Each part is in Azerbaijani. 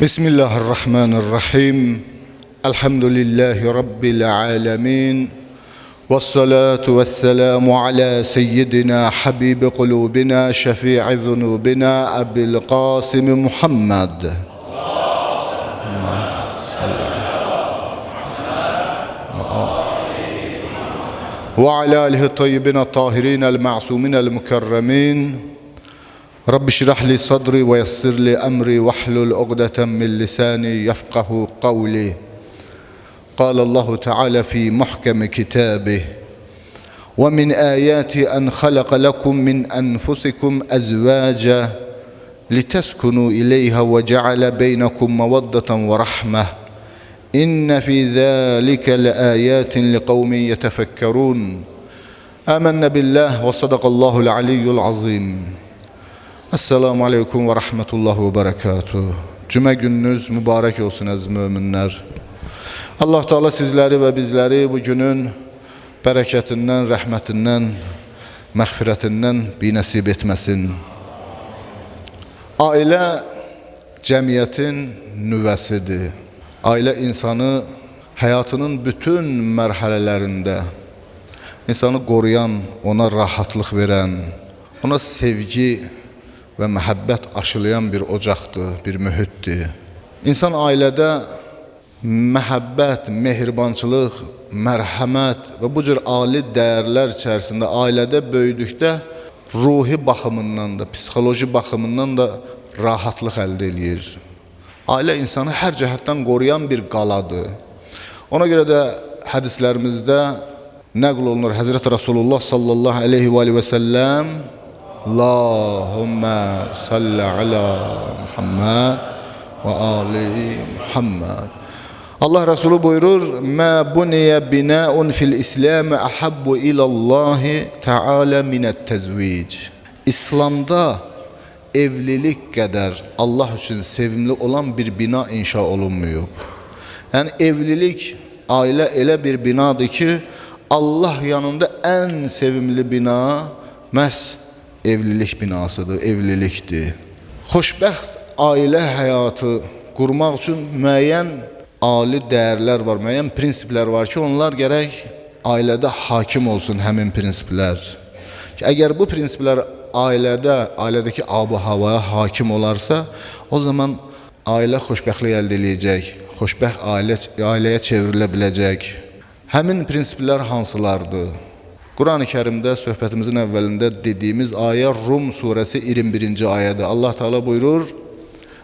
Bismillahirrahmanirrahim. Elhamdülillahi Rabbil alemin. Vessalatu vesselamu ala seyyidina habibi kulubina şefi'i zunubina Ebil Qasim Muhammed. Ve ala alihi tayyibina tahirin el ma'sumin el mukerremin. Rabbi şrah li sadri ve yessir li emri ve hlul uqdeten min lisani yefqahu qavli. قال الله تعالى في محكم كتابه ومن آياته أن خلق لكم من أنفسكم أزواجا لتسكنوا إليها وجعل بينكم مودة ورحمة إن في ذلك لآيات لقوم يتفكرون آمنا بالله وصدق الله العلي العظيم. Esselamu Aleyküm ve Rahmetullah ve Berekatuhu. Cümə gününüz mübarək olsun əziz möminlər. Allah Teala sizləri və bizləri bu günün bərəkətindən, rəhmətindən, məğfirətindən binəsib etməsin. Ailə cəmiyyətin nüvəsidir. Ailə insanı həyatının bütün mərhələlərində insanı qoruyan, ona rahatlıq verən, ona sevgi və məhəbbət aşılayan bir ocaqdır, bir mühitdir. İnsan ailədə məhəbbət, mehribançılıq, mərhəmət və bu cür ali dəyərlər içərisində ailədə böyüdükdə ruhi baxımından da, psixoloji baxımından da rahatlıq əldə eləyir. Ailə insanı hər cəhətdən qoruyan bir qaladır. Ona görə də hədislərimizdə nəql olunur Həzrət Rasulullah sallallahu aleyhi və səlləm Allahümme salli ala Muhammed ve ali Muhammed. Allah Resulü buyurur: "Ma buniye bina'un fil İslam ahabbu ilallahi Teala minet tezvic." İslamda evlilik qədər Allah üçün sevimli olan bir bina inşa olunmuyor. Yani evlilik, aile elə bir binadır ki, Allah yanında en sevimli bina məhz evlilik binasıdır, evlilikdir. Xoşbəxt ailə həyatı qurmaq üçün müəyyən ali dəyərlər var, müəyyən prinsiplər var ki, onlar gərək ailədə hakim olsun həmin prinsiplər. Ki, əgər bu prinsiplər ailədəki ab-ı havaya hakim olarsa, o zaman ailə xoşbəxtlik əldə edəcək, xoşbəxt ailəyə çevrilə biləcək. Həmin prinsiplər hansılardır? Quran-ı Kerimdə söhbətimizin əvvəlində dediyimiz ayə Rum surəsi 21-ci ayədir. Allah Teala buyurur: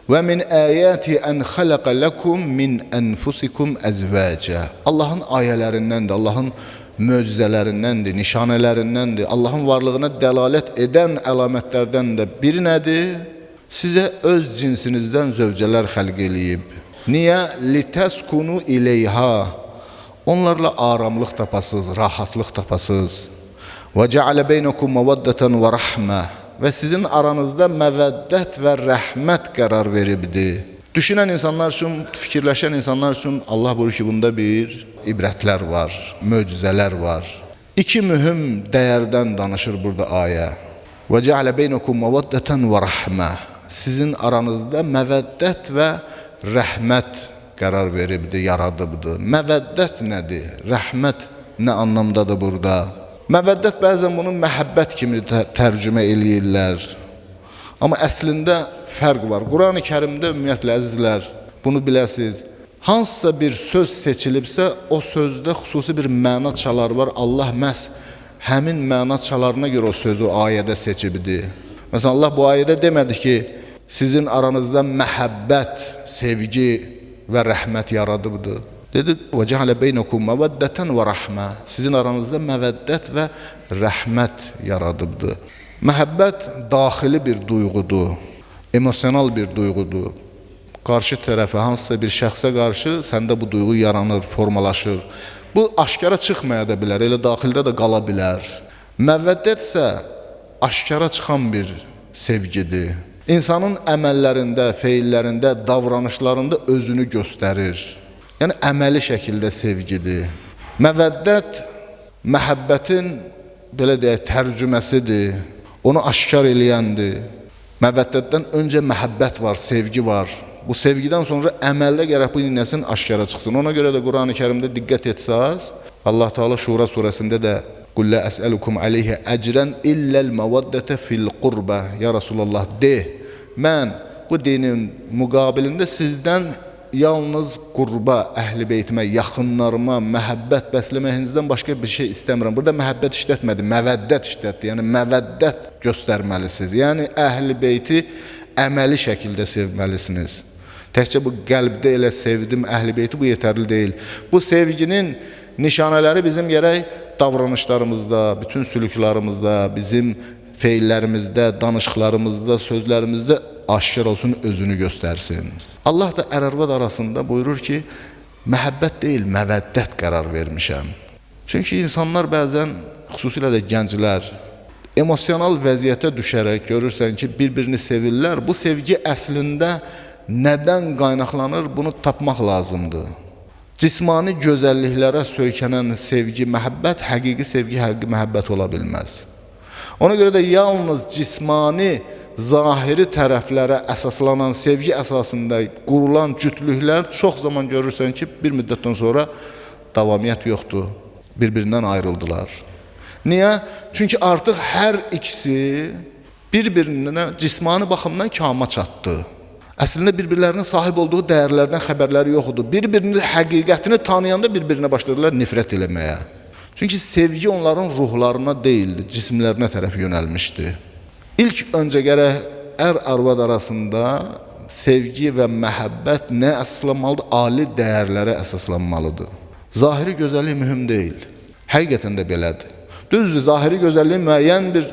"Və min ayati an xalaqa lakum min anfusikum azwaja." Allahın ayələrindəndir, Allahın möcüzələrindəndir, nişanələrindəndir. Allahın varlığına dəlalət edən əlamətlərdən də biri nədir? Sizə öz cinsinizdən zövcələr xəlq eləyib. Niyə? Litaskunu ileyha. Onlarla aramlıq tapasız, rahatlıq tapasız. Və cəalə beynəkum məvəddətən və rəhmə. Və sizin aranızda məvəddət və rəhmət qərar veribdir. Düşünən insanlar üçün, fikirləşən insanlar üçün Allah buyurur ki, bunda bir ibrətlər var, möcüzələr var. İki mühüm dəyərdən danışır burada ayə. Və cəalə beynəkum məvəddətən və rəhmə. Sizin aranızda məvəddət və rəhmət qərar veribdir, yaradıbdır. Məvəddət nədir? Rəhmət nə anlamdadır burada? Məvəddət bəzən bunu məhəbbət kimi tərcümə eləyirlər. Amma əslində fərq var. Quran-ı Kerimdə ümumiyyətlə əzizlər, bunu biləsiniz. Hansısa bir söz seçilibsə, o sözdə xüsusi bir məna çalar var. Allah məhz həmin məna çalarına görə o sözü ayədə seçibdir. Məsələn, Allah bu ayədə demədi ki, sizin aranızda məhəbbət, sevgi və rəhmət yaradıbdır. Dedi: "Və cəalə beynəkum məvəddətən və rəhmə." Sizin aranızda məvəddət və rəhmət yaradıbdır. Məhəbbət daxili bir duyğudur, emosional bir duyğudur. Qarşı tərəfə, hansısa bir şəxsə qarşı səndə bu duyğu yaranır, formalaşır. Bu aşkara çıxmaya da bilər, elə daxildə də qala bilər. Məvəddət isə aşkara çıxan bir sevgidir. İnsanın əməllərində, feillərində, davranışlarında özünü göstərir. Yəni əməli şəkildə sevgidir. Məvəddət məhəbbətin belə deyək tərcüməsidir. Onu aşkar eləyəndir. Məvəddətdən öncə məhəbbət var, sevgi var. Bu sevgiden sonra əməldə gərək bu nəsin aşkara çıxsın. Ona görə də Qurani Kərimdə diqqət etsəz, Allah Teala Şura surəsində də "Qul la əsəlukum alayhi əcran illa'l mawaddata fil qurba." Ya Rasulullah de, mən bu dinin müqabilində sizdən yalnız qurba, əhl-i beytimə, yaxınlarıma məhəbbət bəsləməyinizdən başqa bir şey istəmirəm. Burada məhəbbət işlətmədi, məvəddət işlətdi. Yəni məvəddət göstərməlisiniz. Yəni əhl-i beyti əməli şəkildə sevməlisiniz. Təkcə bu qəlbdə elə sevdim əhl-i beyti, bu yetərli deyil. Bu sevginin nişanələri bizim gərək davranışlarımızda, bütün sülüklarımızda, bizim feillərimizdə, danışıqlarımızda, sözlərimizdə aşkar olsun, özünü göstərsin. Allah da ər-arvad arasında buyurur ki, məhəbbət deyil, məvəddət qərar vermişəm. Çünki insanlar bəzən, xüsusilə də gənclər, emosional vəziyyətə düşərək görürsən ki, bir-birini sevirlər. Bu sevgi əslində nədən qaynaqlanır, bunu tapmaq lazımdır. Cismani gözəlliklərə söykənən sevgi, məhəbbət, həqiqi sevgi, həqiqi məhəbbət ola bilməz. Ona görə də yalnız cismani, zahiri tərəflərə əsaslanan sevgi əsasında qurulan cütlüklər çox zaman görürsən ki, bir müddətdən sonra davamiyyət yoxdur, bir-birindən ayrıldılar. Niyə? Çünki artıq hər ikisi bir-birinə cismani baxımdan kama çatdı. Əslində bir-birlərinin sahib olduğu dəyərlərdən xəbərləri yoxdur. Bir-birinin həqiqətini tanıyanda bir-birinə başladılar nifrət eləməyə. Çünki sevgi onların ruhlarına deyildi, cismlərinə tərəf yönəlmişdi. İlk öncə gərək ər-arvad arasında sevgi və məhəbbət nə əsaslanmalıdır? Ali dəyərlərə əsaslanmalıdır. Zahiri gözəllik mühüm deyil. Həqiqətən də belədir. Düzdür, zahiri gözəllik müəyyən bir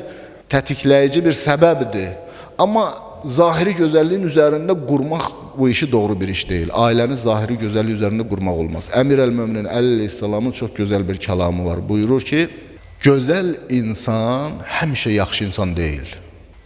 tətikləyici bir səbəbdir. Amma zahiri gözəlliyin üzərində qurmaq bu işi doğru bir iş deyil. Ailəni zahiri gözəllik üzərində qurmaq olmaz. Əmir əl-Möminin əleyhissalamın çox gözəl bir kəlamı var. Buyurur ki, gözəl insan həmişə yaxşı insan deyil.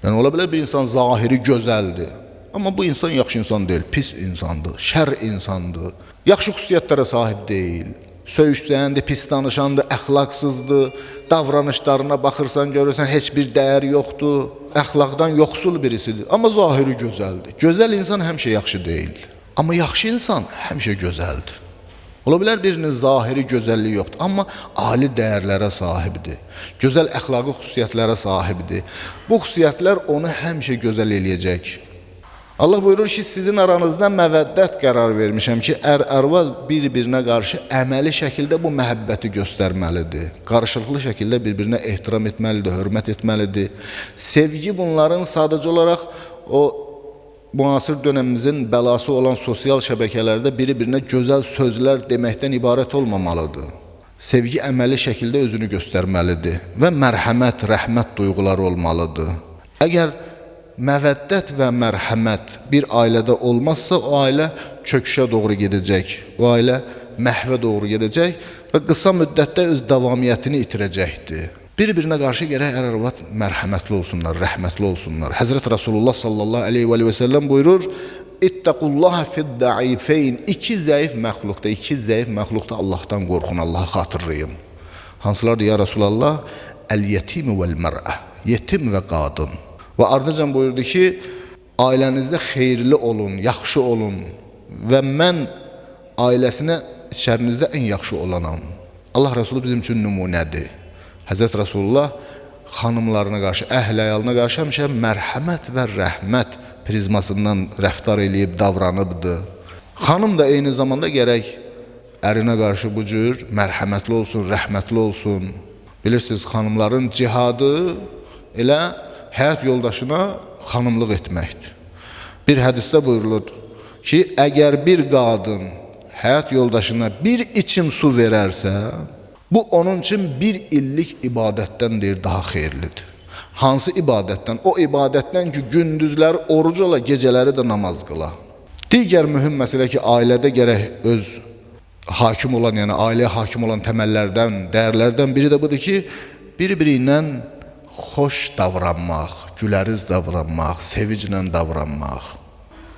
Yəni, ola bilər bir insan zahiri gözəldir. Amma bu insan yaxşı insan deyil, pis insandır, şər insandır. Yaxşı xüsusiyyətlərə sahib deyil. Söyüşsəndir, pis danışandır, əxlaqsızdır. Davranışlarına baxırsan, görürsən, heç bir dəyər yoxdur. Əxlaqdan yoxsul birisidir. Amma zahiri gözəldir. Gözəl insan həmişə yaxşı deyil. Amma yaxşı insan həmişə gözəldir. Ola bilər birinin zahiri gözəlliyi yoxdur, amma ali dəyərlərə sahibdir. Gözəl əxlaqi xüsusiyyətlərə sahibdir. Bu xüsusiyyətlər onu həmişə gözəl eləyəcək. Allah buyurur ki, sizin aranızda məvəddət qərar vermişəm ki, ər-arvad bir-birinə qarşı əməli şəkildə bu məhəbbəti göstərməlidir. Qarşılıqlı şəkildə bir-birinə ehtiram etməlidir, hörmət etməlidir. Sevgi bunların sadəcə olaraq o müasir dönəmimizin bəlası olan sosial şəbəkələrdə bir-birinə gözəl sözlər deməkdən ibarət olmamalıdır. Sevgi əməli şəkildə özünü göstərməlidir və mərhəmət, rəhmət duyğuları olmalıdır. Əgər məvəddət və mərhəmət bir ailədə olmazsa, o ailə çöküşə doğru gedəcək, o ailə məhvə doğru gedəcək və qısa müddətdə öz davamiyyətini itirəcəkdir. Bir-birinə qarşı gərək ər-arvad mərhəmətli olsunlar, rəhmətli olsunlar. Həzrət Rasulullah sallallahu aleyhi və səlləm buyurur, İttəqullaha fid-dəifeyn. İki zəif məxluqda Allahdan qorxun, Allahı xatırlayın. Hansılardır ya Rasulallah? Əl-yetim vəl-mər'ə. Yetim və qadın. Və ardınca buyurdu ki, ailənizdə xeyirli olun, yaxşı olun və mən ailəsinə içərinizdə ən yaxşı olanam. Allah Resulü bizim üçün nümunədir. Həzrət Rasulullah xanımlarına qarşı, əhl-əyalına qarşı həmişə mərhəmət və rəhmət prizmasından rəftar eləyib, davranıbdır. Xanım da eyni zamanda gərək ərinə qarşı bu cür mərhəmətli olsun, rəhmətli olsun. Bilirsiniz, xanımların cihadı elə həyat yoldaşına xanımlıq etməkdir. Bir hədisdə buyurulur ki, əgər bir qadın həyat yoldaşına bir içim su verərsə, bu onun üçün bir illik ibadətdən daha xeyirlidir. Hansı ibadətdən? O ibadətdən ki, gündüzləri oruc ola, gecələri də namaz qıla. Digər mühüm məsələ ki, ailədə gərək öz hakim olan, yəni ailəyə hakim olan təməllərdən, dəyərlərdən biri də budur ki, bir-biri ilə xoş davranmaq, güləriz davranmaq, seviclə davranmaq.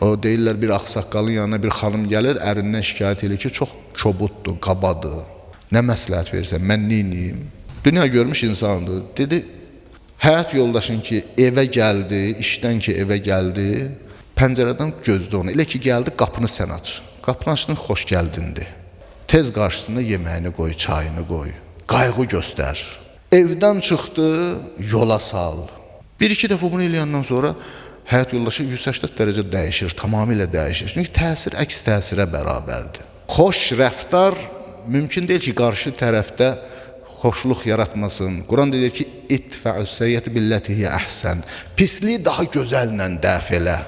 O deyirlər, bir ağsaqqalın yanına bir xanım gəlir, ərindən şikayət edir ki, çox kobuddur, qabadır. Nə məsləhət verirsən, mən neyniyim? Dünya görmüş insandır. Dedi, həyat yoldaşın ki, evə gəldi, işdən ki, evə gəldi, Pəncərədən gözlə onu. Elə ki gəldi, qapını sən aç. Qapını açdın, xoş gəldindir. Tez qarşısına yeməyini qoy, çayını qoy. Qayğı göstər. Evdən çıxdı, yola sal. Bir-iki dəfə bunu eləyəndən sonra həyat yoldaşı 180 dərəcə dəyişir, tamamilə dəyişir. Çünki təsir əks təsirə bərabərdir. Xoş rəftar mümkün deyil ki, qarşı tərəfdə xoşluq yaratmasın. Quran deyir ki, İtfa'us seyyəti billəti hiyə əhsən. Pisliyi daha gözəllə dəf elə.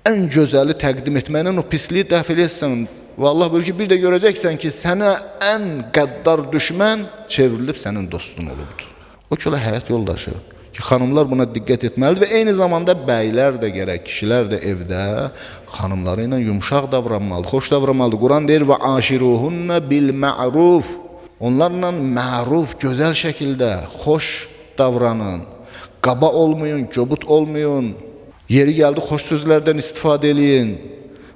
Ən gözəli təqdim etməklə o pisliyi dəf eləyəsən. Vallahi buyur ki, bir də görəcəksən ki, sənə ən qəddar düşmən çevrilib sənin dostun olubdur. O ki, həyat yoldaşı. Ki, xanımlar buna diqqət etməlidir və eyni zamanda bəylər də gərək, kişilər də evdə xanımları ilə yumşaq davranmalıdır, xoş davranmalıdır. Quran deyir və aşiruhunna bil ma'ruf. Onlarla məruf, gözəl şəkildə xoş davranın. Qaba olmayın, kobud olmayın. Yeri gəldi, xoş sözlərdən istifadə eləyin.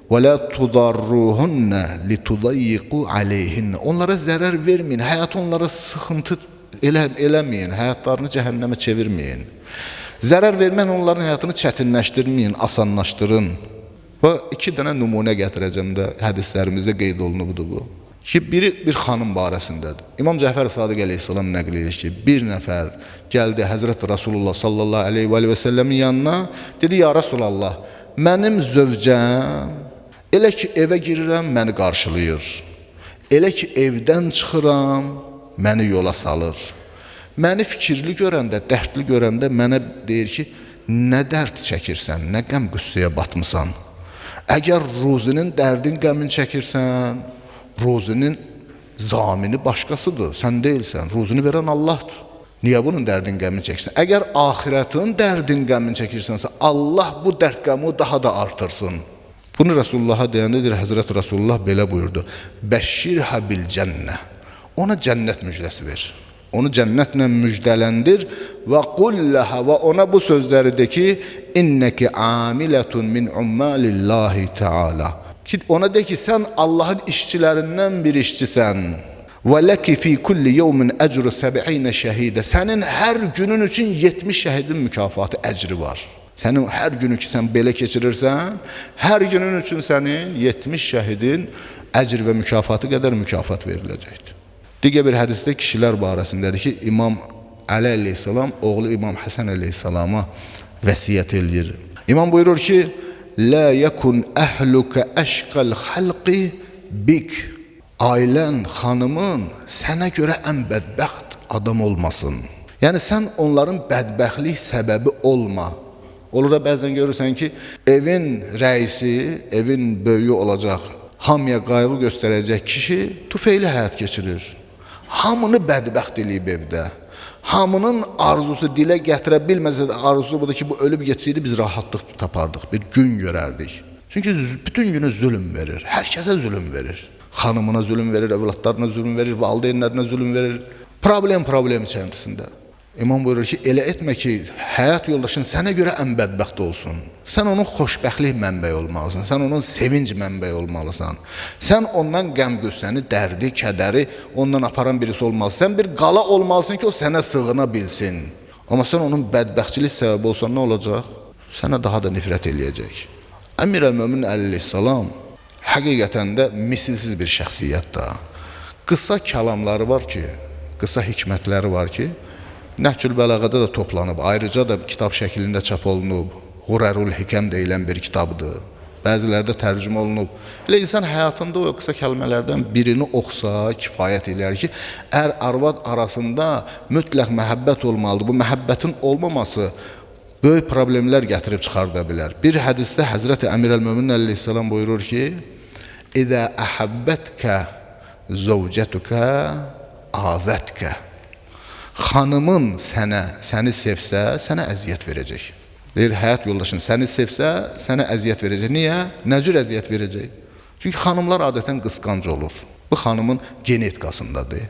Və la tudarruhunna litudayyiqu alayhinna. Onlara zərər verməyin, həyat onlara sıxıntı eləməyin, həyatlarını cəhənnəmə çevirməyin. Zərər vermən onların həyatını çətinləşdirməyin, asanlaşdırın. Və iki dənə nümunə gətirəcəm də hədislərimizdə qeyd olunubdur bu. Ki, biri bir xanım barəsindədir. İmam Cəfər Sadiq əleyhissalam nəql edir ki, bir nəfər gəldi Həzrət Rasulullah sallallahu aleyhi və səlləmin yanına, dedi, ya Rasulallah, mənim zövcəm elə ki evə girirəm, məni qarşılayır. Elə ki evdən çıxıram, məni yola salır. Məni fikirli görəndə, dərdli görəndə mənə deyir ki, nə dərd çəkirsən, nə qəm qüssəyə batmısan. Əgər ruzinin dərdin qəmin çəkirsən, ruzinin zamini başqasıdır, sən deyilsən, ruzunu verən Allahdır. Niyə bunun dərdin qəmin çəkirsən? Əgər axirətin dərdin qəmin çəkirsənsə, Allah bu dərd qəmi daha da artırsın. Bunu Resulullah'a deyəndir, Həzrət Rasulullah belə buyurdu. Bəşşirhə bil cənnə. Ona cənnət müjdəsi ver. Onu cənnətlə müjdələndir və qulləhə və ona bu sözləri de ki, innəki amilətun min ummalillahi teala. Ki ona de ki, sən Allahın işçilərindən bir işçisən. Və ləki fi kulli yevmin əcru 70 şəhidə. Sənin hər günün üçün 70 şəhidin mükafatı, əcri var. Sənin hər günü ki, sən belə keçirirsən, hər günün üçün sənin 70 şəhidin əcr və mükafatı qədər mükafat veriləcəkdir. Digər bir hədisdə kişilər barəsindədir ki, İmam Əli əleyhissalam oğlu İmam Həsən əleyhissalama vəsiyyət eləyir. İmam buyurur ki, لا يكن أهلك أشقى الخلق bik. Ailən, xanımın sənə görə ən bədbəxt adam olmasın. Yəni sən onların bədbəxtlik səbəbi olma. Olur da bəzən görürsən ki, evin rəisi, evin böyüyü olacaq, hamıya qayğı göstərəcək kişi tüfeyli həyat keçirir. Hamını bədbəxt eləyib evdə. Hamının arzusu dilə gətirə bilməsə də arzusu budur ki, bu ölüb geçsəydi biz rahatlıq tapardıq, bir gün görərdik. Çünki bütün günü zülüm verir, hər kəsə zülüm verir. Xanımına zülüm verir, evlatlarına zülüm verir, valideynlərinə zülüm verir. Problem içərisində. İmam buyurur ki, elə etmə ki, həyat yoldaşın sənə görə ən bədbəxt olsun. Sən onun xoşbəxtlik mənbəyi olmalısan, sən onun sevinc mənbəyi olmalısan. Sən ondan qəm-qüssəni, dərdi, kədəri ondan aparan birisi olmalısan. Sən bir qala olmalısın ki, o sənə sığına bilsin. Amma sən onun bədbəxtçilik səbəbi olsan nə olacaq? Sənə daha da nifrət eləyəcək. Əmir-əl-Mömin əleyhissalam həqiqətən də misilsiz bir şəxsiyyətdir. Qısa kəlamları var ki, qısa hikmətləri var ki, Nəhcül Bəlağada da toplanıb, ayrıca da kitab şəklində çap olunub, Ğurərul Hikəm deyilən bir kitabdır. Bəzilərdə tərcümə olunub. Elə insan həyatında o qısa kəlmələrdən birini oxusa kifayət eləyər ki, ər-arvad arasında mütləq məhəbbət olmalıdır. Bu məhəbbətin olmaması böyük problemlər gətirib çıxarda bilər. Bir hədisdə Həzrəti Əmir-əl-Mömin əleyhissalam buyurur ki, İzə əhəbbətkə zəvcətükə azətkə. Xanımın səni sevsə, sənə əziyyət verəcək. Deyir, həyat yoldaşın səni sevsə, sənə əziyyət verəcək. Niyə? Nə cür əziyyət verəcək? Çünki xanımlar adətən qısqanc olur. Bu xanımın genetikasındadır.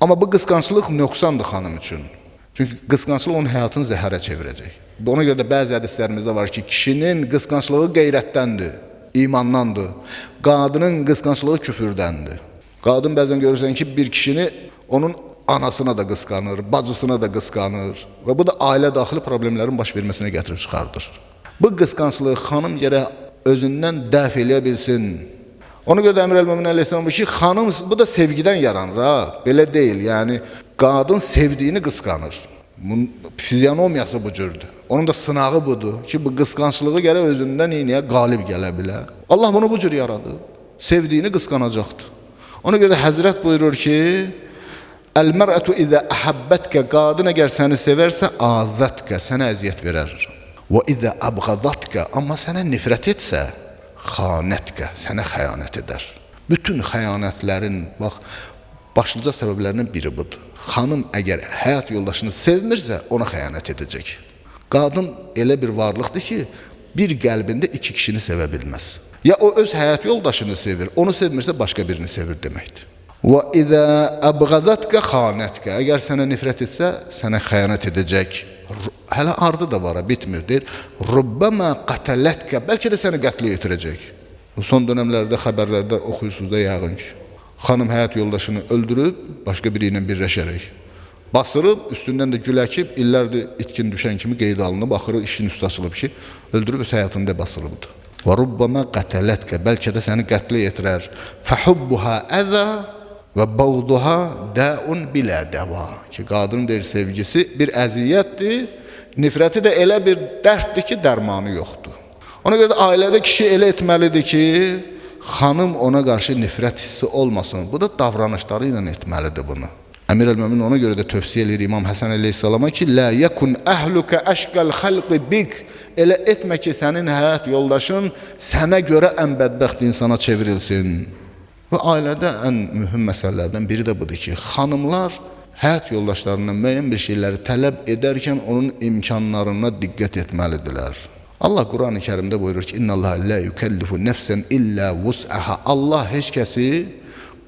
Amma bu qısqanclıq nöqsandır xanım üçün. Çünki qısqanclıq onun həyatını zəhərə çevirəcək. Ona görə də bəzi hədislərimizdə var ki, kişinin qısqanclığı qeyrətdəndir, imandandır. Qadının qısqanclığı küfürdəndir. Qadın bəzən görürsən ki, bir kişini onun anasına da qısqanır, bacısına da qısqanır və bu da ailə daxili problemlərin baş verməsinə gətirib çıxardır. Bu qısqanclığı xanım gərək özündən dəf eləyə bilsin. Ona görə də Əmir əl-Möminin əleyhissalam bu ki, xanım, bu da sevgidən yaranır ha. Belə deyil, yəni qadın sevdiyini qısqanır. Bunun fizionomiyası bu cürdür. Onun da sınağı budur ki, bu qısqançlığı gərək özündən eyniyə qalib gələ bilər. Allah bunu bu cür yaradı. Sevdiyini qısqanacaqdır. Ona görə də Həzrət buyurur ki, Əl-mər'ətu izə əhəbbətkə, qadın əgər səni sevərsə, azətkə, sənə əziyyət verər. Və izə əbğəzatkə, amma sənə nifrət etsə, xanətkə, sənə xəyanət edər. Bütün xəyanətlərin, bax, başlıca səbəblərindən biri budur. Xanım əgər həyat yoldaşını sevmirsə, ona xəyanət edəcək. Qadın elə bir varlıqdır ki, bir qəlbində iki kişini sevə bilməz. Ya o öz həyat yoldaşını sevir, onu sevmirsə başqa birini sevir deməkdir. Və izə əbğəzatkə xanətkə, əgər sənə nifrət etsə, sənə xəyanət edəcək. Hələ ardı da var, bitmir, deyir. Rubbəmə qətələtkə, bəlkə də səni qətlə yetirəcək. Son dönəmlərdə xəbərlərdə oxuyursunuz da yəqin ki, xanım həyat yoldaşını öldürüb, başqa biri ilə birləşərək. Basırıb, üstündən də gül əkib, illərdir itkin düşən kimi qeyd alınıb, baxırıq, işin üstü açılıb ki, öldürüb, öz həyatında basılıbdır. Və rubbama qətələtkə, bəlkə də səni qətlə yetirər. Fəhubbuha əzə və bağduha dəun bilə dəva. Ki, qadının deyir, sevgisi bir əziyyətdir, nifrəti də elə bir dərddir ki, dərmanı yoxdur. Ona görə də ailədə kişi elə etməlidir ki, xanım ona qarşı nifrət hissi olmasın. Bu da davranışları ilə etməlidir bunu. Əmir əl-Mömin ona görə də tövsiyə edir İmam Həsən əleyhissalama ki, Lə yəkun əhlükə əşqəl xəlqi bik. Elə etmə ki, sənin həyat yoldaşın sənə görə ən bədbəxt insana çevrilsin. Və ailədə ən mühüm məsələlərdən biri də budur ki, xanımlar həyat yoldaşlarından müəyyən bir şeyləri tələb edərkən onun imkanlarına diqqət etməlidirlər. Allah Quran-ı Kərimdə buyurur ki, İnnəllaha lə yükəllifu nəfsən illə vus'əha. Allah heç kəsi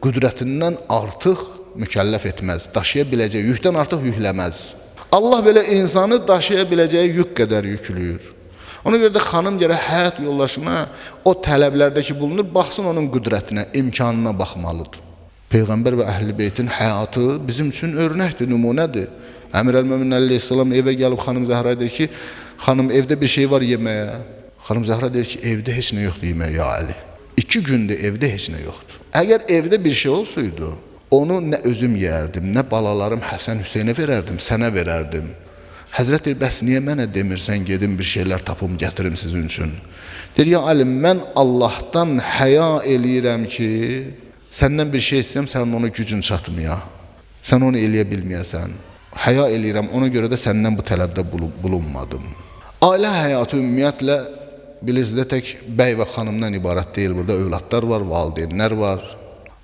qüdrətindən artıq mükəlləf etməz, daşıya biləcəyi yükdən artıq yükləməz. Allah belə insanı daşıya biləcəyi yük qədər yüklüyür. Ona görə də xanım gərək həyat yoldaşına o tələblərdəki bulunur, baxsın onun qüdrətinə, imkanına baxmalıdır. Peyğəmbər və Əhl-i Beytin həyatı bizim üçün örnəkdir, nümunədir. Əmir əl-Mömin əleyhissalam evə gəlib xanım Zəhra deyir ki, xanım evdə bir şey var yeməyə. Xanım Zəhra deyir ki, evdə heç nə yoxdur yeməyə ya Əli. 2 gündür evdə heç nə yoxdur. Əgər evdə bir şey olsaydı, onu nə özüm yeyərdim, nə balalarım Həsən Hüseynə verərdim, sənə verərdim. Həzrət deyir, bəs niyə mənə demirsən, gedim bir şeylər tapım, gətirim sizin üçün? Deyir, ya Əlim, mən Allahdan həya eləyirəm ki, səndən bir şey istəyəm, sənin onu gücün çatmaya. Sən onu eləyə bilməyəsən. Həya eləyirəm, ona görə də səndən bu tələbdə bulunmadım. Ailə həyatı ümumiyyətlə, bilirsiniz də tək bəy və xanımdan ibarət deyil, burada övladlar var, valideynlər var.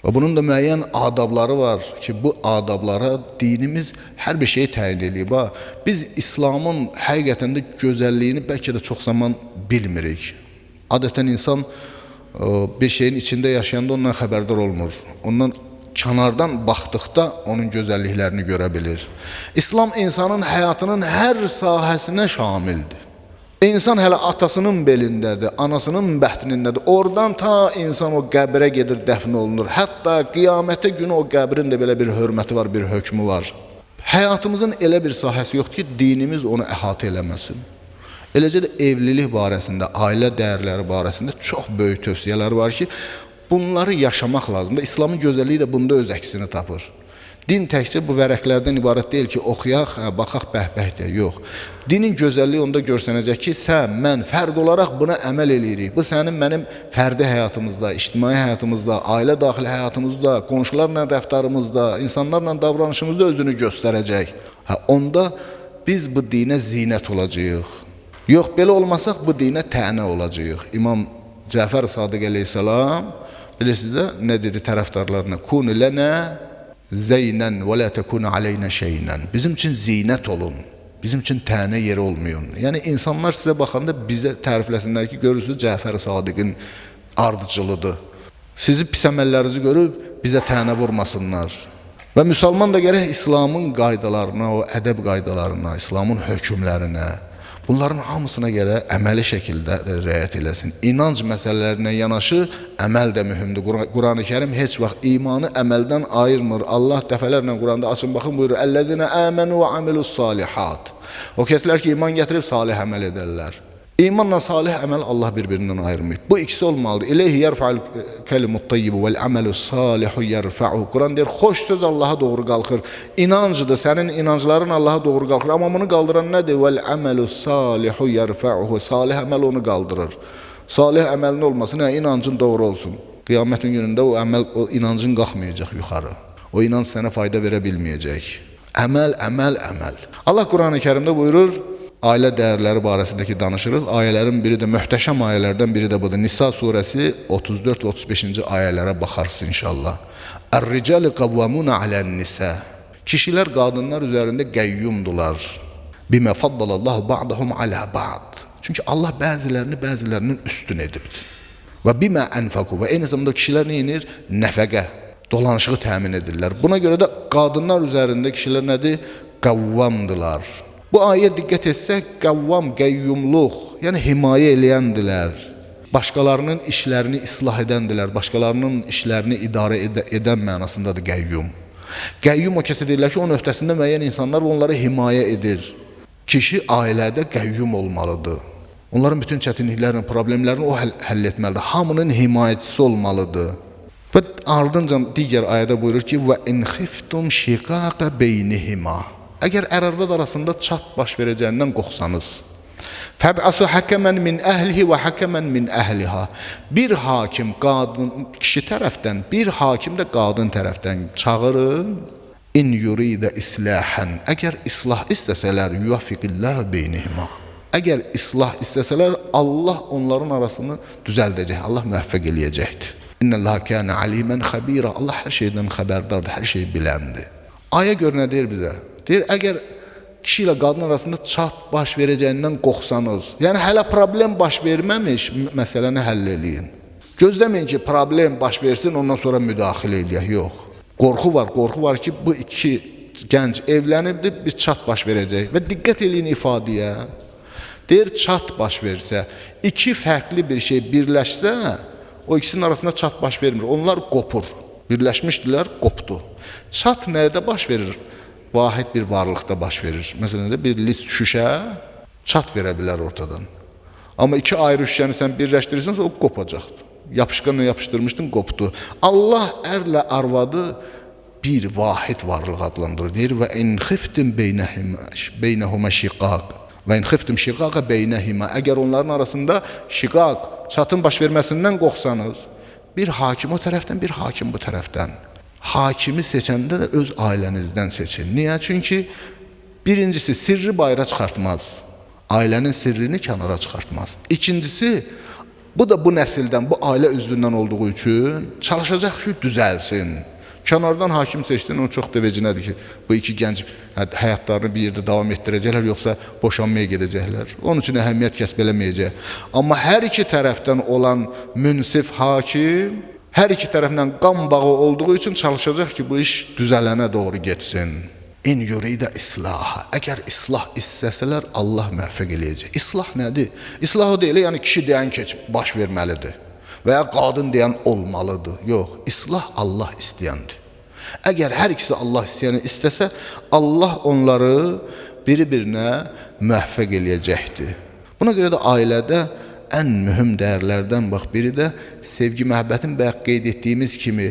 Və bunun da müəyyən adabları var ki, bu adablara dinimiz hər bir şeyi təyin edib. Biz İslamın həqiqətən də gözəlliyini bəlkə də çox zaman bilmirik. Adətən insan bir şeyin içində yaşayanda ondan xəbərdar olmur. Ondan kənardan baxdıqda onun gözəlliklərini görə bilir. İslam insanın həyatının hər sahəsinə şamildir. İnsan hələ atasının belindədir, anasının bəhtnindədir. Oradan ta insan o qəbrə gedir, dəfn olunur. Hətta qiyamətə günü o qəbrin də belə bir hörməti var, bir hökmü var. Həyatımızın elə bir sahəsi yoxdur ki, dinimiz onu əhatə eləməsin. Eləcə də evlilik barəsində, ailə dəyərləri barəsində çox böyük tövsiyələr var ki, bunları yaşamaq lazımdır. İslamın gözəlliyi də bunda öz əksini tapır. Din təkcə bu vərəqlərdən ibarət deyil ki, oxuyaq, baxaq, bəhbəh deyə, yox. Dinin gözəlliyi onda görsənəcək ki, sən, mən fərd olaraq buna əməl eləyirik. Bu sənin, mənim fərdi həyatımızda, ictimai həyatımızda, ailə daxili həyatımızda, qonşularla rəftarımızda, insanlarla davranışımızda özünü göstərəcək. Onda biz bu dinə zinət olacağıq. Yox, belə olmasaq bu dinə tənə olacağıq. İmam Cəfər Sadiq əleyhissalam, bilirsiniz də, nə dedi tərəfdarlarına? Kunu lənə zeynən və la tekunu aleynə şeynən. Bizim üçün zinət olun. Bizim üçün tənə yeri olmayın. Yəni insanlar sizə baxanda bizə tərifləsinlər ki, görürsünüz Cəfər Sadiqin ardıcılıdır. Sizi pis əməllərinizi görüb bizə tənə vurmasınlar. Və müsəlman da gərək İslamın qaydalarına, o ədəb qaydalarına, İslamın hökmlərinə, bunların hamısına görə əməli şəkildə riayət eləsin. İnanc məsələlərinə yanaşı əməl də mühümdür. Quran-ı Kərim heç vaxt imanı əməldən ayırmır. Allah dəfələrlə Quranda açın baxın buyurur: "Əlləzinə əmənu və amilus salihat." O kəslər ki, iman gətirib salih əməl edərlər. İmanla salih əməl Allah bir-birindən ayırmayıb. Bu ikisi olmalıdır. İleyhi yerfa'ul kelimut tayyibu vel amelus salihu yerfa'u. Quran deyir, xoş söz Allaha doğru qalxır. İnancıdır, sənin inancların Allaha doğru qalxır. Amma bunu qaldıran nədir? Vel amelus salihu yerfa'u. Salih əməl onu qaldırır. Salih əməlin olması nə? İnancın doğru olsun. Qiyamətin günündə o əməl, o inancın qalxmayacaq yuxarı. O inanc sənə fayda verə bilməyəcək. Əməl, əməl, əməl. Allah Quran-ı Kərimdə buyurur, ailə dəyərləri barəsindəki danışırıq. Ayələrin biri də, möhtəşəm ayələrdən biri də budur. Nisa surəsi 34 və 35-ci ayələrə baxarsın inşallah. Ər-ricalu qavvamuna alən-nisa. Kişilər qadınlar üzərində qəyyumdular. Bimə faddalallahu ba'dahum alə ba'd. Çünki Allah bəzilərinin üstün edibdir. Və bimə ənfəqu. Və eyni zamanda kişilər nə edir? Nəfəqə, dolanışığı təmin edirlər. Buna görə də qadınlar üzərində kişilər nədir? Qavvamdılar. Bu ayə diqqət etsək, qavvam, qəyyumluq, yəni himayə eləyəndilər. Başqalarının işlərini islah edəndilər, başqalarının işlərini idarə edən mənasındadır qəyyum. Qəyyum o kəsə deyirlər ki, onun öhdəsində müəyyən insanlar onları himayə edir. Kişi ailədə qəyyum olmalıdır. Onların bütün çətinliklərini, problemlərini o həll etməlidir. Hamının himayəçisi olmalıdır. Və ardınca digər ayədə buyurur ki, və in xiftum şiqaqə beynihima. Əgər ər-arvad arasında çat baş verəcəyindən qorxsanız, fəb'asu hakəmən min əhlihi və hakəmən min əhliha. Bir hakim qadın kişi tərəfdən, bir hakim də qadın tərəfdən çağırın. İn yuridə islahan. Əgər islah istəsələr, yuvafiqillah beynihima. Əgər islah istəsələr, Allah onların arasını düzəldəcək, Allah müvəffəq eləyəcəkdir. İnnəllaha kənə alimən xəbira. Allah hər şeydən xəbərdardır, hər şeyi biləndir. Ayə gör nə deyir bizə? Deyir, əgər kişi ilə qadın arasında çat baş verəcəyindən qorxsanız, yəni hələ problem baş verməmiş, məsələni həll eləyin. Gözləməyin ki, problem baş versin, ondan sonra müdaxilə eləyək, yox. Qorxu var ki, bu iki gənc evlənibdir, bir çat baş verəcək. Və diqqət eləyin ifadəyə. Deyir, çat baş versə, iki fərqli bir şey birləşsə, o ikisinin arasında çat baş vermir, onlar qopur. Birləşmişdilər, qopdu. Çat nədə baş verir? Vahid bir varlıqda baş verir. Məsələn, bir lis şüşə çat verə bilər ortadan. Amma iki ayrı şüşəni sən birləşdirirsən, o qopacaqdır. Yapışqanla yapışdırmışdın, qopdu. Allah ərlə arvadı bir vahid varlıq adlandırır. Deyir, və in xiftim beynəhumə şiqaq. Və in xiftim şiqaqa beynəhimə. Əgər onların arasında şiqaq, çatın baş verməsindən qorxsanız, bir hakim o tərəfdən, bir hakim bu tərəfdən. Hakimi seçəndə də öz ailənizdən seçin. Niyə? Çünki birincisi sirri bayıra çıxartmaz. Ailənin sirrini kənara çıxartmaz. İkincisi, bu da bu nəsildən, bu ailə üzvündən olduğu üçün çalışacaq ki, düzəlsin. Kənardan hakim seçdin, onun çox devecinədir ki, bu iki gənc həyatlarını bir yerdə davam etdirəcəklər, yoxsa boşanmaya gedəcəklər. Onun üçün əhəmiyyət kəsb eləməyəcək. Amma hər iki tərəfdən olan münsif hakim, hər iki tərəfdən qan bağı olduğu üçün çalışacaq ki, bu iş düzələnə doğru getsin. İn yuridə islaha. Əgər islah istəsələr, Allah müvəffəq eləyəcək. İslah nədir? İslah o deyil, yəni kişi deyən keçib baş verməlidir. Və ya qadın deyən olmalıdır. Yox, islah Allah istəyəndir. Əgər hər ikisi Allah istəyəni istəsə, Allah onları biri-birinə müvəffəq eləyəcəkdir. Buna görə də ailədə ən mühüm dəyərlərdən bax, biri də sevgi, məhəbbətin bayaq qeyd etdiyimiz kimi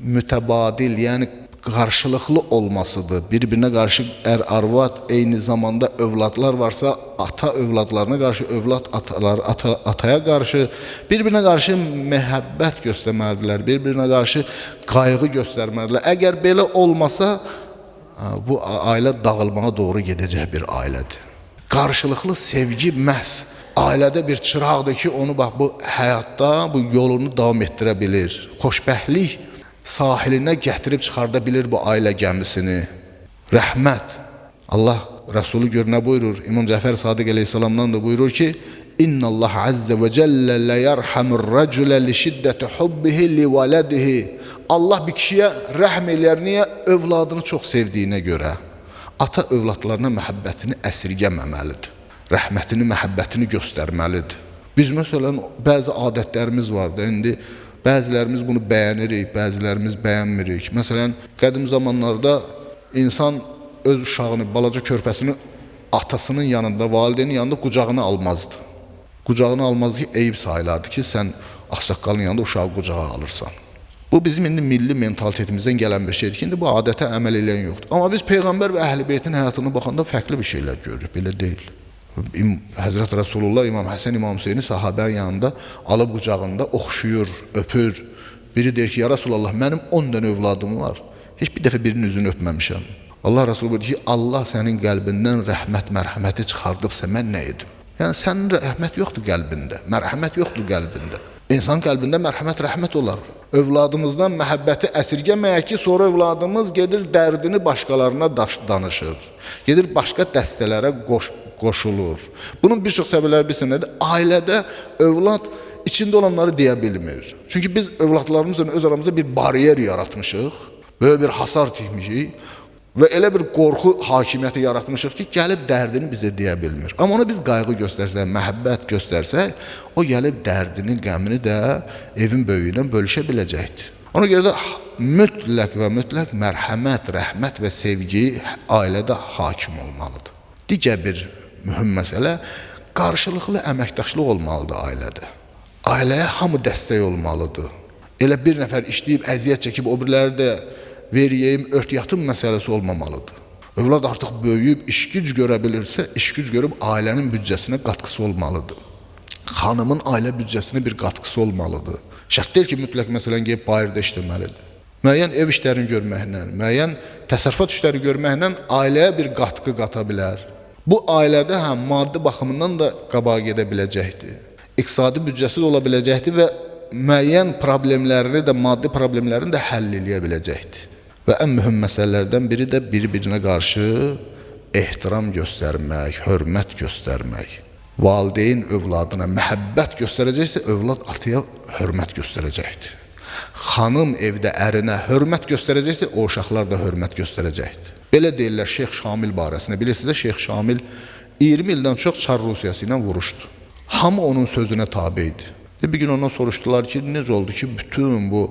mütəbadil, yəni qarşılıqlı olmasıdır. Bir-birinə qarşı ər-arvad, eyni zamanda övladlar varsa, ata övladlarına qarşı, övlad atalar, ataya qarşı, bir-birinə qarşı məhəbbət göstərməlidirlər, bir-birinə qarşı qayğı göstərməlidirlər. Əgər belə olmasa, bu ailə dağılmağa doğru gedəcək bir ailədir. Qarşılıqlı sevgi məhz ailədə bir çıraqdır ki, onu bax, bu həyatda bu yolunu davam etdirə bilir. Xoşbəxtlik sahilinə gətirib çıxarda bilir bu ailə gəmisini. Rəhmət. Allah Rəsulü gör nə buyurur? İmam Cəfər Sadiq əleyhissalamdan da buyurur ki, İnna Allah azze və cəllə lə yərhamur rəculə li şiddəti hubbihi li vələdihi. Allah bir kişiyə rəhm eləyər, niyə? Övladını çox sevdiyinə görə. Ata övladlarına məhəbbətini əsirgəməməlidir. Rəhmətini, məhəbbətini göstərməlidir. Biz məsələn, bəzi adətlərimiz vardır. İndi bəzilərimiz bunu bəyənirik, bəzilərimiz bəyənmirik. Məsələn, qədim zamanlarda insan öz uşağını, balaca körpəsini atasının yanında, valideynin yanında qucağına almazdı. Qucağına almazdı ki, eyib sayılardı ki, sən ağsaqqalın yanında uşağı qucağa alırsan. Bu bizim indi milli mentalitetimizdən gələn bir şeydir ki, indi bu adətə əməl edən yoxdur. Amma biz Peyğəmbər və Əhl-i Beytin həyatına baxanda fərqli bir şeylər görürük, belə deyil. Həzrət Rasulullah, İmam Həsən, İmam Hüseyni sahabənin yanında alıb qucağında oxşuyur, öpür. Biri deyir ki, ya Rasulallah, mənim 10 dənə övladım var, heç bir dəfə birinin üzünü öpməmişəm. Allah Rasulü buyurdu ki, Allah sənin qəlbindən rəhmət, mərhəməti çıxardıbsa, mən nə edim? Yəni, sənin rəhmət yoxdur qəlbində, mərhəmət yoxdur qəlbində. İnsan qəlbində mərhəmət, rəhmət olar. Övladımızdan məhəbbəti əsirgəməyək ki, sonra övladımız gedir, dərdini başqalarına danışır. Gedir, başqa dəstələrə qoşulur. Bunun bir çox səbəbləri bilsin nədir? Ailədə övlad içində olanları deyə bilmir. Çünki biz övladlarımızla öz aramızda bir bariyer yaratmışıq, böyle bir hasar tikmişik və elə bir qorxu hakimiyyəti yaratmışıq ki, gəlib dərdini bizə deyə bilmir. Amma ona biz qayğı göstərsək, məhəbbət göstərsək, o gəlib dərdini, qəmini də evin böyüyünə bölüşə biləcəkdir. Ona görə də mütləq və mütləq mərhəmət, rəhmət və sevgi ailədə hakim olmalıdır. Digər bir mühüm məsələ, qarşılıqlı əməkdaşlıq olmalıdır ailədə. Ailəyə hamı dəstək olmalıdır. Elə bir nəfər işləyib, əziyyət çəkib, o biriləri də veriyəyim, örtüyatım məsələsi olmamalıdır. Övlad artıq böyüyüb, işgüc görə bilirsə, işgüc görüb ailənin büdcəsinə qatqısı olmalıdır. Xanımın ailə büdcəsinə bir qatqısı olmalıdır. Şərt deyil ki, mütləq məsələn, qeyb bayırda işləməlidir. Müəyyən ev işlərini görməklə, müəyyən təsərrüfat işləri görməklə ailəyə bir qatqı qata bilər. Bu ailədə həm maddi baxımından da qabağa gedə biləcəkdir. İqtisadi büdcəsi də ola biləcəkdir və müəyyən problemlərini də, maddi problemlərini də həll eləyə biləcəkdir. Və ən mühüm məsələlərdən biri də bir-birinə qarşı ehtiram göstərmək, hörmət göstərmək. Valideyn övladına məhəbbət göstərəcəksə, övlad ataya hörmət göstərəcəkdir. Xanım evdə ərinə hörmət göstərəcəksə, o uşaqlar da hörmət göstərəcəkdir. Belə deyirlər Şeyx Şamil barəsində. Bilirsiniz, Şeyx Şamil 20 ildən çox Çar Rusiyası ilə vuruşdu. Hamı onun sözünə tabe idi. Bir gün ondan soruşdular ki, necə oldu ki, bütün bu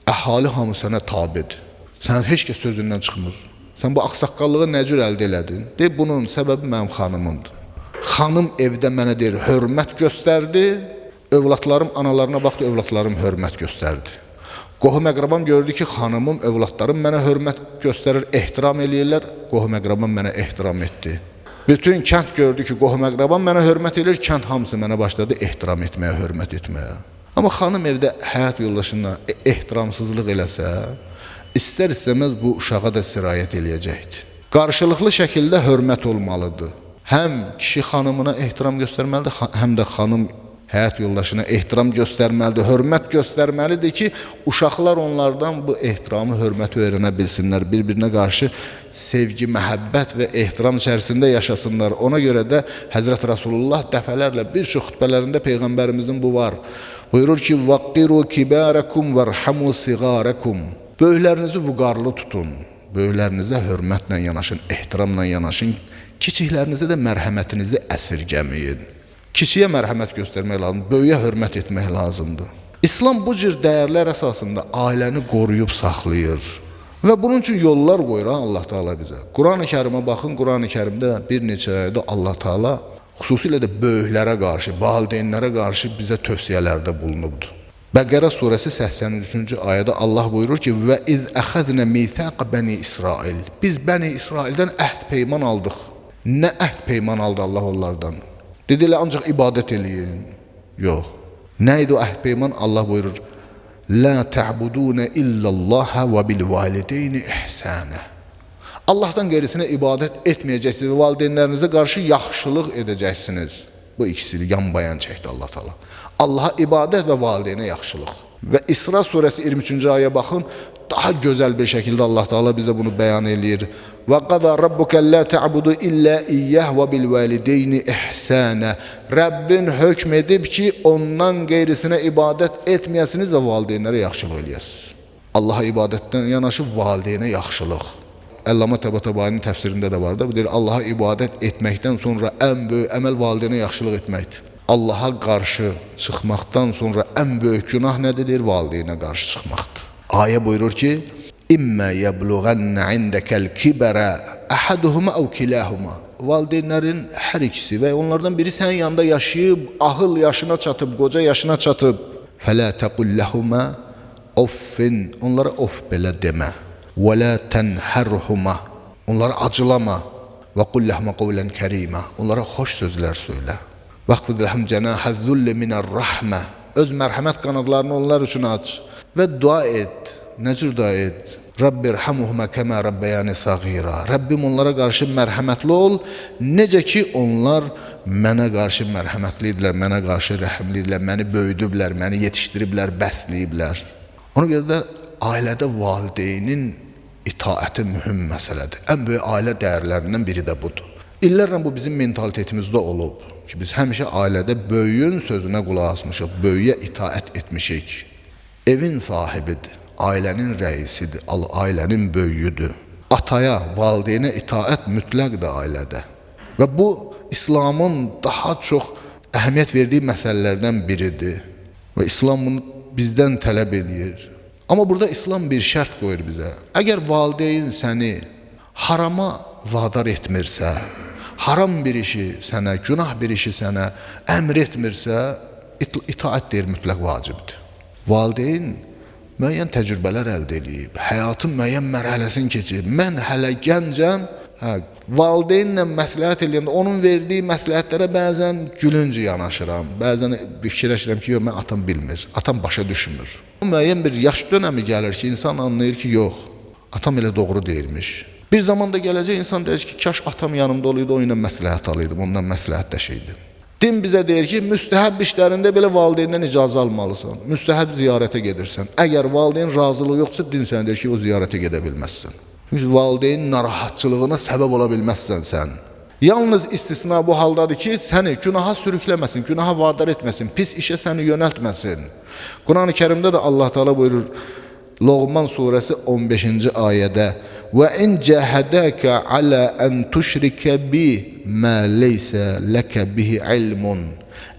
əhali hamı sənə tabedir. Sən heç kəs sözündən çıxmır. Sən bu ağsaqqallığı nə cür əldə elədin? Deyib, bunun səbəbi mənim xanımımdır. Xanım evdə mənə deyir, hörmət göstərdi. Övladlarım analarına baxdı, övladlarım hörmət göstərdi. Qohum-əqrabam gördü ki, xanımım, övladlarım mənə hörmət göstərir, ehtiram eləyirlər. Qohum-əqrabam mənə ehtiram etdi. Bütün kənd gördü ki, qohum-əqrabam mənə hörmət edir, kənd hamısı mənə başladı ehtiram etməyə, hörmət etməyə. Amma xanım evdə həyat yoldaşına ehtiramsızlıq eləsə, istər-istəməz bu uşağa da sirayət eləyəcəkdir. Qarşılıqlı şəkildə hörmət olmalıdır. Həm kişi xanımına ehtiram göstərməlidir, həm də xanım həyat yoldaşına ehtiram göstərməlidir, hörmət göstərməlidir ki, uşaqlar onlardan bu ehtiramı, hörməti öyrənə bilsinlər, bir-birinə qarşı sevgi, məhəbbət və ehtiram içərisində yaşasınlar. Ona görə də Həzrət Rasulullah dəfələrlə bir çox xütbələrində Peyğəmbərimizin bu var. Buyurur ki, وَقِّرُوا كِبَارَكُمْ وَرْحَمُوا صِغَارَكُمْ Böyüklərinizi vüqarlı tutun, böyüklərinizə hörmətlə yanaşın, ehtiramla yanaşın, kiçiklərinizi də mərhəmətinizi əsirgəməyin. Kişiyə mərhəmət göstərmək lazımdır, böyüyə hörmət etmək lazımdır. İslam bu cür dəyərlər əsasında ailəni qoruyub saxlayır. Və bunun üçün yollar qoyur Allah Teala bizə. Quran-ı Kərimə baxın, Quran-ı Kərimdə bir neçə ayədə Allah Teala xüsusilə də böyüklərə qarşı, valideynlərə qarşı bizə tövsiyələrdə bulunubdur. Bəqərə surəsi 83-cü ayədə Allah buyurur ki, və iz əxəznə mithaq bəni İsrail. Biz bəni İsraildən əhd peyman aldıq. Nə əhd peyman aldı Allah onlardan? Dedilər, ancaq ibadət eləyin. Yox. Nə idi o əhd peyman? Allah buyurur, لا تعبدون إلا الله وبالوالدين إحسانا. Allah'tan gerisine ibadet etmeyeceksiniz ve valideynlerinize karşı yaxşılıq edeceksiniz. Bu ikisini yan bayan çekti Allah Teala. Allah'a ibadet ve valideyne yaxşılıq. Ve İsra suresi 23. ayeye bakın, daha güzel bir şekilde Allah Teala bize bunu beyan eləyir. Ve qada rabbuke la ta'budu illa iyyah ve bil valideyni ihsana. Rabbin hükm edib ki ondan gayrisine ibadet etmeyesiniz ve valideynlere yaxşılıq eləyəsiniz. Allah'a ibadetten yanaşıb valideyne yaxşılıq. Əllama Təbatabainin təfsirində də var da, bu deyir, Allah'a ibadət etməkdən sonra ən böyük əməl valideynə yaxşılıq etməkdir. Allah'a qarşı çıxmaqdan sonra ən böyük günah nədir? Deyir, valideynə qarşı çıxmaqdır. Ayə buyurur ki, İmmə yəbluğənnə indəkəl kibərə əhəduhuma əv kilahuma. valideynlərin hər ikisi və onlardan biri sənin yanında yaşayıb, ahıl yaşına çatıb, qoca yaşına çatıb. Fələ təqul ləhumə offin, onlara of belə demə. Və lə tənhərhumə, onlara acılama. Və qul ləhumə qavlən kərimə, onlara xoş sözlər söylə. Vəqfid ləhum cənahəz-zulli minər-rəhmə, öz mərhəmət qanadlarını onlar üçün aç və dua et. Nə cür dua et? Rabbirhamuhuma kəmə rabbəyani səğira. Rəbbim onlara qarşı mərhəmətli ol, necə ki onlar mənə qarşı mərhəmətlidirlər, mənə qarşı rəhimlidirlər, məni böyüdüblər, məni yetişdiriblər, bəsləyiblər. Ona görə də ailədə valideynin itaəti mühüm məsələdir. Ən böyük ailə dəyərlərindən biri də budur. İllərlə bu bizim mentalitetimizdə olub ki, biz həmişə ailədə böyüyün sözünə qulaq asmışıq, böyüyə itaət etmişik. Evin sahibidir, ailənin rəisidir, ailənin böyüyüdür. Ataya, valideynə itaət mütləqdir ailədə. Və bu, İslamın daha çox əhəmiyyət verdiyi məsələlərdən biridir. Və İslam bunu bizdən tələb edir. Amma burada İslam bir şərt qoyur bizə. Əgər valideyn səni harama vadar etmirsə, haram bir işi sənə, günah bir işi sənə əmr etmirsə, itaət deyir mütləq vacibdir. Valideyn müəyyən təcrübələr əldə edib, həyatın müəyyən mərhələsini keçib. Mən hələ gəncəm, valideynlə məsləhət eləyəndə onun verdiyi məsləhətlərə bəzən gülüncə yanaşıram. Bəzən fikirləşirəm ki, yox, mən atam bilmir, atam başa düşmür. Müəyyən bir yaş dönəmi gəlir ki, insan anlayır ki, yox, atam elə doğru deyirmiş. Bir zamanda gələcək insan deyir ki, kaş atam yanımda olaydı, o ilə məsləhət alaydım, ondan məsləhətləşəydim. Din bizə deyir ki, müstəhəb işlərində belə valideyndən icazə almalısan, müstəhəb ziyarətə gedirsən. Əgər valideyn razılığı yoxsa, din sənə deyir ki, o ziyarətə gedə bilməzsən. Çünki valideynin narahatçılığına səbəb ola bilməzsən sən. Yalnız istisna bu haldadır ki, səni günaha sürükləməsin, günaha vadar etməsin, pis işə səni yönəltməsin. Quran-ı Kərimdə də Allah Teala buyurur, Loğman surəsi 15-ci ayədə وَاِنْ جَهَدَاكَ عَلَى أَنْ تُشْرِكَ بِي مَا لَيْسَ لَكَ بِهِ عِلْمٌ.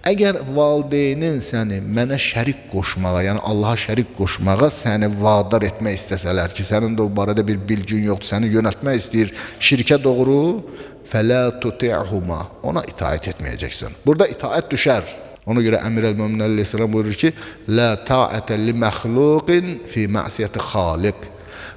Əgər valideynin səni mənə şərik qoşmağa, yəni Allaha şərik qoşmağa səni vadar etmək istəsələr ki, sənin də o barədə bir bilgin yoxdur, səni yönəltmək istəyir şirkə doğru, فَلَا تُطِعْهُمَا, ona itaət etməyəcəksən. Burada itaət düşər. Ona görə Əmir el-Mömin əleyhissalam buyurur ki, لَا تَعَةَ لِمَخْلُقٍ فِي مَعْسِيَةِ خَالِقٍ.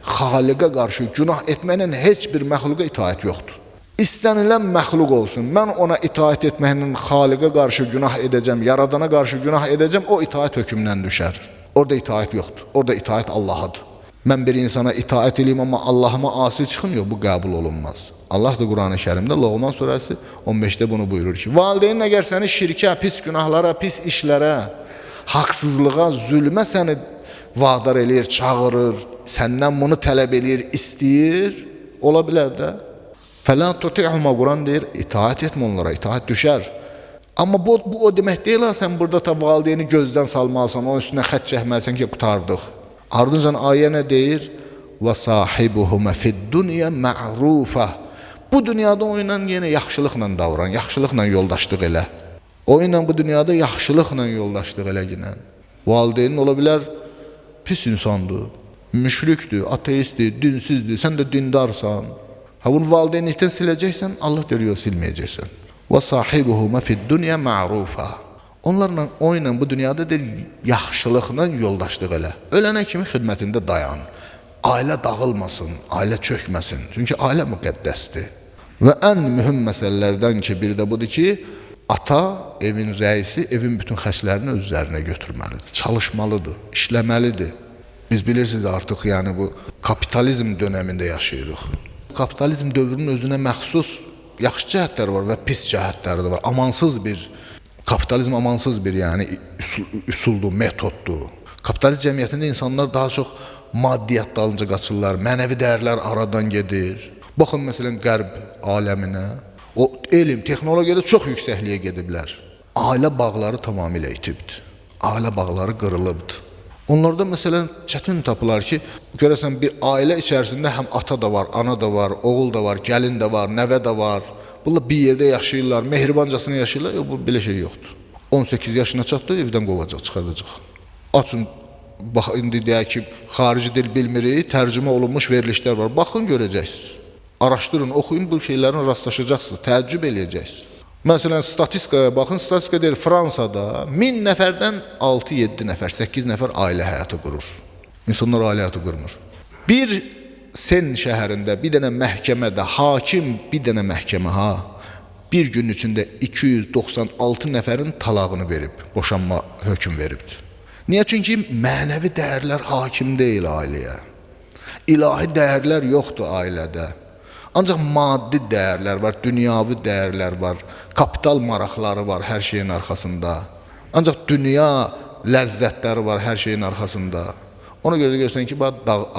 Xaliqə qarşı günah etməklə heç bir məxluqa itaət yoxdur. İstənilən məxluq olsun, mən ona itaət etməklə xaliqə qarşı günah edəcəm, yaradana qarşı günah edəcəm, o itaət hökmündən düşər. Orada itaət yoxdur, orada itaət Allahadır. Mən bir insana itaət edeyim, amma Allahıma asi çıxım, yox, bu qəbul olunmaz. Allah da Quran-ı Kərimdə, Loğman surəsi 15-də bunu buyurur ki, valideynin əgər səni şirkə, pis günahlara, pis işlərə, haqsızlığa, zülmə səni vadar eləyir, çağırır, səndən bunu tələb eləyir, istəyir, ola bilər də. Fələ tuti'huma, Quran deyir, itaət etmə onlara, itaət düşər. Amma bu o demək deyil, sən burada ta valideyni gözdən salmalısan, onun üstünə xət çəkməlisən ki, qutardıq. Ardınca ayə nə deyir? Və sahibuhuma fid-dunya ma'rufa. Bu dünyada o ilə yenə yaxşılıqla davran, yaxşılıqla yoldaşlıq elə. O ilə bu dünyada yaxşılıqla yoldaşlıq elə yenə. Valideynin ola bilər, pis insandır, müşrikdir, ateistdir, dinsizdir, sən də dindarsan. Bunu valideynlikdən siləcəksən, Allah deyir, yox, silməyəcəksən. Və sahibuhuma fid-dunya ma'rufa. Onlarla, o ilə bu dünyada deyir, yaxşılıqla yoldaşlıq elə. Ölənə kimi xidmətində dayan. Ailə dağılmasın, ailə çökməsin. Çünki ailə müqəddəsdir. Və ən mühüm məsələlərdən ki, biri də budur ki, ata, evin rəisi, evin bütün xərclərini öz üzərinə götürməlidir, çalışmalıdır, işləməlidir. Biz bilirsiniz artıq, yəni bu kapitalizm dönəmində yaşayırıq. Kapitalizm dövrünün özünə məxsus yaxşı cəhətləri var və pis cəhətləri də var. Amansız bir, kapitalizm amansız bir yəni üsuldur, metoddur. Kapitalist cəmiyyətində insanlar daha çox maddiyyat dalınca qaçırlar, mənəvi dəyərlər aradan gedir. Baxın, məsələn, qərb aləminə, o elm, texnologiyada çox yüksəkliyə gediblər. Ailə bağları tamamilə itibdir. Ailə bağları qırılıbdır. Onlarda məsələn çətin tapılar ki, görəsən bir ailə içərisində həm ata da var, ana da var, oğul da var, gəlin də var, nəvə də var. Bunlar bir yerdə yaşayırlar, mehribancasına yaşayırlar, yox, bu belə şey yoxdur. 18 yaşına çatdı, evdən qovacaq, çıxardacaq. Açın, bax, indi deyək ki, xarici dil bilmirik, tərcümə olunmuş verilişlər var. Baxın, görəcəksiniz. Araşdırın, oxuyun, bu şeylərin rastlaşacaqsınız, təəccüb eləyəcəksiniz. Məsələn, statistikaya baxın, statistika deyir, Fransada 1000 nəfərdən 6-7 nəfər, 8 nəfər ailə həyatı qurur. İnsanlar ailə həyatı qurmur. Bir Sen şəhərində bir dənə məhkəmədə hakim bir dənə məhkəmə bir gün içində 296 nəfərin talağını verib, boşanma hökm veribdir. Niyə? Çünki mənəvi dəyərlər hakim deyil ailəyə. İlahi dəyərlər yoxdur ailədə. Ancaq maddi dəyərlər var, dünyavi dəyərlər var, kapital maraqları var hər şeyin arxasında. Ancaq dünya ləzzətləri var hər şeyin arxasında. Ona görə də görürsən ki,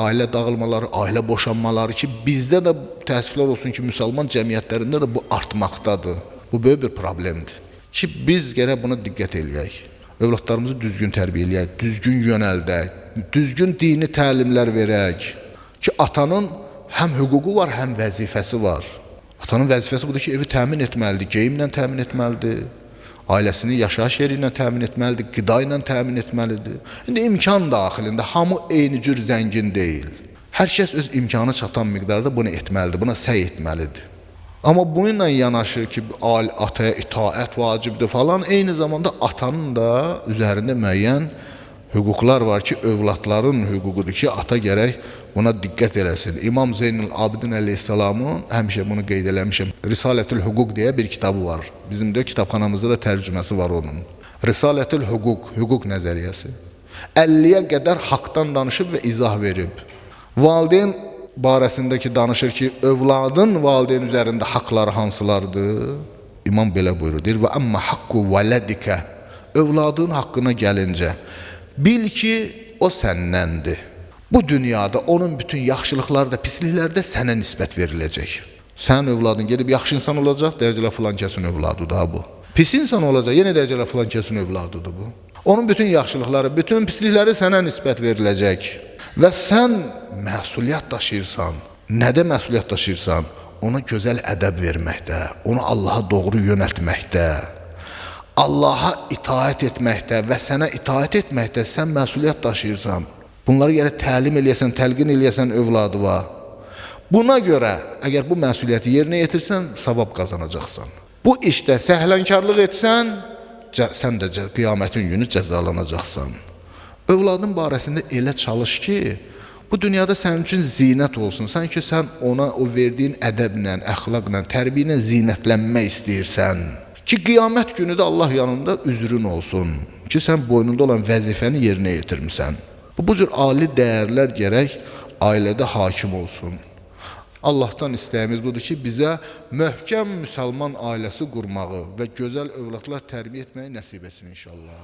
ailə dağılmaları, ailə boşanmaları ki, bizdə də təəssüflər olsun ki, müsəlman cəmiyyətlərində də bu artmaqdadır. Bu böyük bir problemdir. Ki, biz gərək buna diqqət eləyək. Övladlarımızı düzgün tərbiyə eləyək, düzgün yönəldək, düzgün dini təlimlər verək. Ki, atanın həm hüququ var, həm vəzifəsi var. Atanın vəzifəsi budur ki, evi təmin etməlidir, geyimlə təmin etməlidir. Ailəsini yaşayış yeri ilə təmin etməlidir, qida ilə təmin etməlidir. İndi imkan daxilində hamı eyni cür zəngin deyil. Hər kəs öz imkanı çatan miqdarda bunu etməlidir, buna səy etməlidir. Amma bununla yanaşı ki, ataya itaət vacibdir falan, eyni zamanda atanın da üzərində müəyyən hüquqlar var ki, övladların hüququdur ki, ata gərək buna diqqət eləsin. İmam Zeynul Abidin əleyhissalamın, həmişə bunu qeyd eləmişəm, Risalətül Hüquq deyə bir kitabı var. Bizim də kitabxanamızda da tərcüməsi var onun. Risalətül Hüquq, hüquq nəzəriyyəsi. 50-yə qədər haqdan danışıb və izah verib. Valideyn barəsindəki danışır ki, övladın valideyn üzərində haqları hansılardır? İmam belə buyurur, deyir, və əmmə haqqu vələdikə, övladın haqqına gəlincə, bil ki, o səndəndir. Bu dünyada onun bütün yaxşılıqları da, pislikləri də sənə nisbət veriləcək. Sənin övladın gedib yaxşı insan olacaq, dərəcələ filan kəsin övladıdır bu. Pis insan olacaq, yenə dərəcələ filan kəsin övladıdır bu. Onun bütün yaxşılıqları, bütün pislikləri sənə nisbət veriləcək. Və sən məsuliyyət daşıyırsan. Nədə məsuliyyət daşıyırsan? Ona gözəl ədəb verməkdə, onu Allaha doğru yönəltməkdə, Allaha itaət etməkdə və sənə itaət etməkdə sən məsuliyyət daşıyırsan. Bunları gərək təlim eləyəsən, təlqin eləyəsən övladıva. Buna görə, əgər bu məsuliyyəti yerinə yetirsən, savab qazanacaqsan. Bu işdə səhlənkarlıq etsən, sən də qiyamətin günü cəzalanacaqsan. Övladın barəsində elə çalış ki, bu dünyada sənin üçün zinət olsun. Sanki sən ona o verdiyin ədəblə, əxlaqla, tərbiyyə zinətlənmək istəyirsən. Ki, qiyamət günü də Allah yanında üzrün olsun. Ki, sən boynunda olan vəzifəni yerinə yetirmisən. Bu cür ali dəyərlər gərək ailədə hakim olsun. Allahdan istəyimiz budur ki, bizə möhkəm müsəlman ailəsi qurmağı və gözəl övladlar tərbiyə etməyi nəsib etsin inşallah.